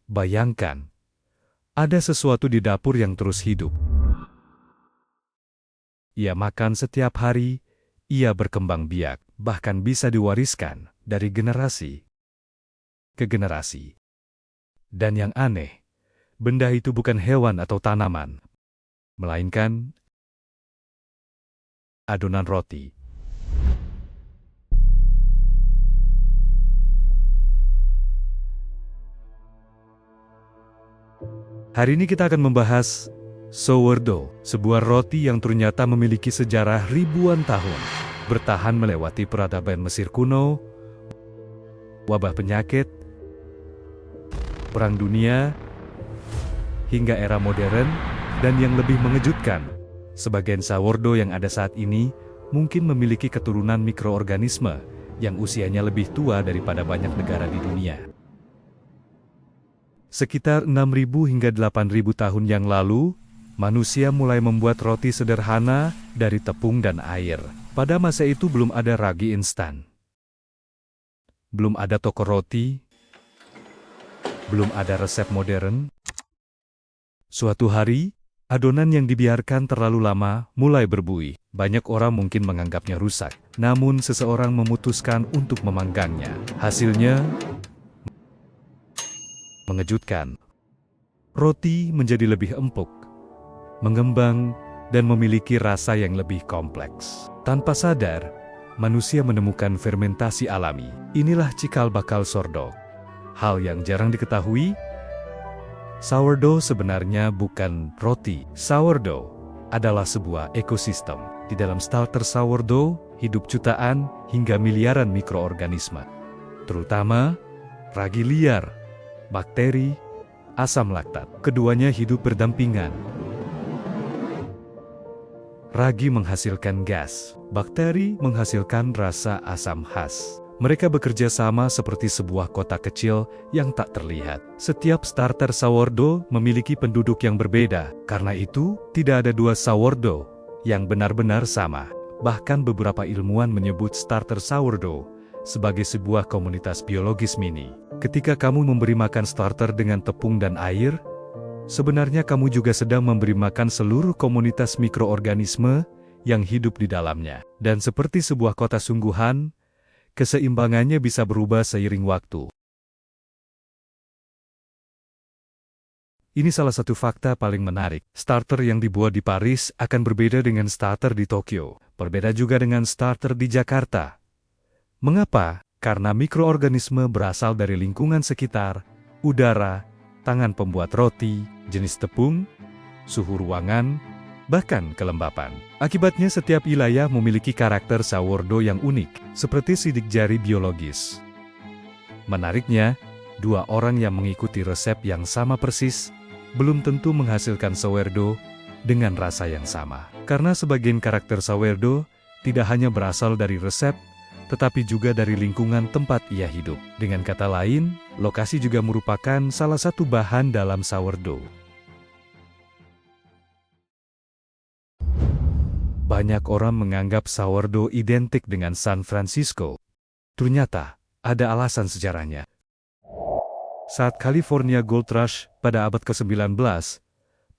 Bayangkan, ada sesuatu di dapur yang terus hidup. Ia makan setiap hari, ia berkembang biak, bahkan bisa diwariskan dari generasi ke generasi. Dan yang aneh, benda itu bukan hewan atau tanaman, melainkan adonan roti. Hari ini kita akan membahas sourdough, sebuah roti yang ternyata memiliki sejarah ribuan tahun, bertahan melewati peradaban Mesir kuno, wabah penyakit, perang dunia, hingga era modern, dan yang lebih mengejutkan, sebagian sourdough yang ada saat ini mungkin memiliki keturunan mikroorganisme yang usianya lebih tua daripada banyak negara di dunia. Sekitar 6.000 hingga 8.000 tahun yang lalu, manusia mulai membuat roti sederhana dari tepung dan air. Pada masa itu belum ada ragi instan. Belum ada toko roti. Belum ada resep modern. Suatu hari, adonan yang dibiarkan terlalu lama mulai berbuih. Banyak orang mungkin menganggapnya rusak. Namun seseorang memutuskan untuk memanggangnya. Hasilnya mengejutkan. Roti menjadi lebih empuk, mengembang, dan memiliki rasa yang lebih kompleks. Tanpa sadar, manusia menemukan fermentasi alami. Inilah cikal bakal sourdough. Hal yang jarang diketahui, sourdough sebenarnya bukan roti. Sourdough adalah sebuah ekosistem. Di dalam starter sourdough, hidup jutaan hingga miliaran mikroorganisme. Terutama, ragi liar, bakteri, asam laktat. Keduanya hidup berdampingan. Ragi menghasilkan gas, bakteri menghasilkan rasa asam khas. Mereka bekerja sama seperti sebuah kotak kecil yang tak terlihat. Setiap starter sourdough memiliki penduduk yang berbeda. Karena itu, tidak ada dua sourdough yang benar-benar sama. Bahkan beberapa ilmuwan menyebut starter sourdough sebagai sebuah komunitas biologis mini. Ketika kamu memberi makan starter dengan tepung dan air, sebenarnya kamu juga sedang memberi makan seluruh komunitas mikroorganisme yang hidup di dalamnya. Dan seperti sebuah kota sungguhan, keseimbangannya bisa berubah seiring waktu. Ini salah satu fakta paling menarik. Starter yang dibuat di Paris akan berbeda dengan starter di Tokyo. Berbeda juga dengan starter di Jakarta. Mengapa? Karena mikroorganisme berasal dari lingkungan sekitar, udara, tangan pembuat roti, jenis tepung, suhu ruangan, bahkan kelembapan. Akibatnya setiap wilayah memiliki karakter sourdough yang unik, seperti sidik jari biologis. Menariknya, dua orang yang mengikuti resep yang sama persis, belum tentu menghasilkan sourdough dengan rasa yang sama. Karena sebagian karakter sourdough tidak hanya berasal dari resep, tetapi juga dari lingkungan tempat ia hidup. Dengan kata lain, lokasi juga merupakan salah satu bahan dalam sourdough. Banyak orang menganggap sourdough identik dengan San Francisco. Ternyata, ada alasan sejarahnya. Saat California Gold Rush pada abad ke-19,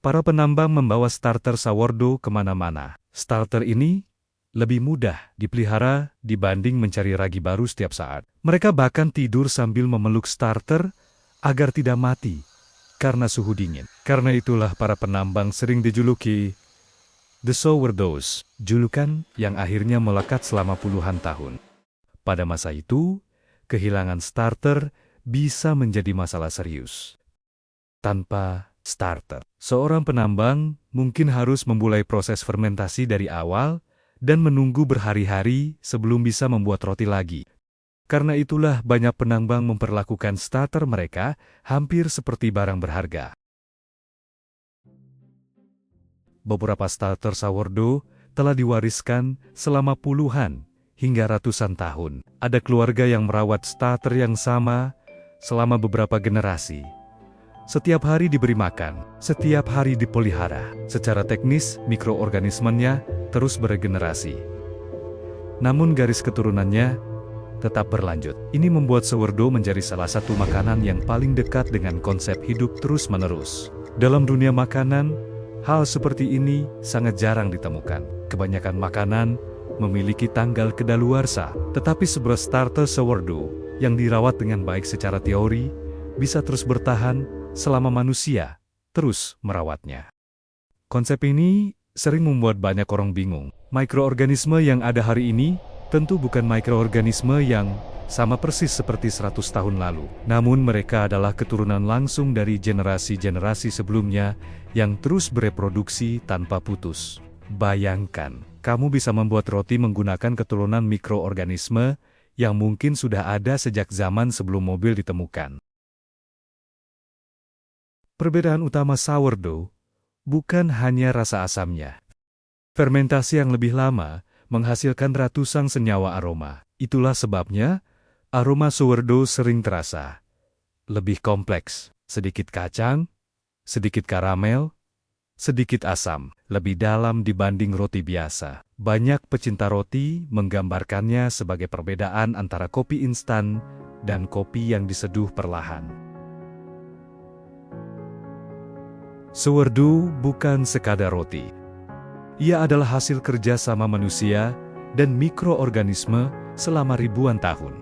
para penambang membawa starter sourdough kemana-mana. Starter ini lebih mudah dipelihara dibanding mencari ragi baru setiap saat. Mereka bahkan tidur sambil memeluk starter agar tidak mati karena suhu dingin. Karena itulah para penambang sering dijuluki The Sourdoughs, julukan yang akhirnya melekat selama puluhan tahun. Pada masa itu, kehilangan starter bisa menjadi masalah serius. Tanpa starter, seorang penambang mungkin harus memulai proses fermentasi dari awal dan menunggu berhari-hari sebelum bisa membuat roti lagi. Karena itulah banyak penambang memperlakukan starter mereka hampir seperti barang berharga. Beberapa starter sourdough telah diwariskan selama puluhan hingga ratusan tahun. Ada keluarga yang merawat starter yang sama selama beberapa generasi. Setiap hari diberi makan, setiap hari dipelihara. Secara teknis, mikroorganismenya terus beregenerasi. Namun garis keturunannya tetap berlanjut. Ini membuat sourdough menjadi salah satu makanan yang paling dekat dengan konsep hidup terus-menerus. Dalam dunia makanan, hal seperti ini sangat jarang ditemukan. Kebanyakan makanan memiliki tanggal kedaluarsa, tetapi sebuah starter sourdough yang dirawat dengan baik secara teori bisa terus bertahan selama manusia terus merawatnya. Konsep ini sering membuat banyak orang bingung. Mikroorganisme yang ada hari ini tentu bukan mikroorganisme yang sama persis seperti 100 tahun lalu. Namun mereka adalah keturunan langsung dari generasi-generasi sebelumnya yang terus bereproduksi tanpa putus. Bayangkan, kamu bisa membuat roti menggunakan keturunan mikroorganisme yang mungkin sudah ada sejak zaman sebelum mobil ditemukan. Perbedaan utama sourdough bukan hanya rasa asamnya. Fermentasi yang lebih lama menghasilkan ratusan senyawa aroma. Itulah sebabnya aroma sourdough sering terasa lebih kompleks, sedikit kacang, sedikit karamel, sedikit asam, lebih dalam dibanding roti biasa. Banyak pecinta roti menggambarkannya sebagai perbedaan antara kopi instan dan kopi yang diseduh perlahan. Sourdough bukan sekadar roti. Ia adalah hasil kerja sama manusia dan mikroorganisme selama ribuan tahun.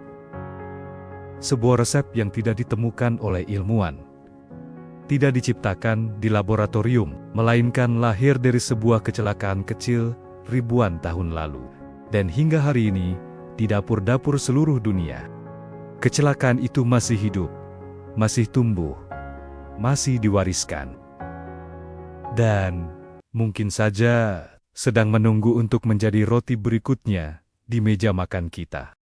Sebuah resep yang tidak ditemukan oleh ilmuwan, tidak diciptakan di laboratorium, melainkan lahir dari sebuah kecelakaan kecil ribuan tahun lalu. Dan hingga hari ini, di dapur-dapur seluruh dunia, kecelakaan itu masih hidup, masih tumbuh, masih diwariskan. Dan mungkin saja sedang menunggu untuk menjadi roti berikutnya di meja makan kita.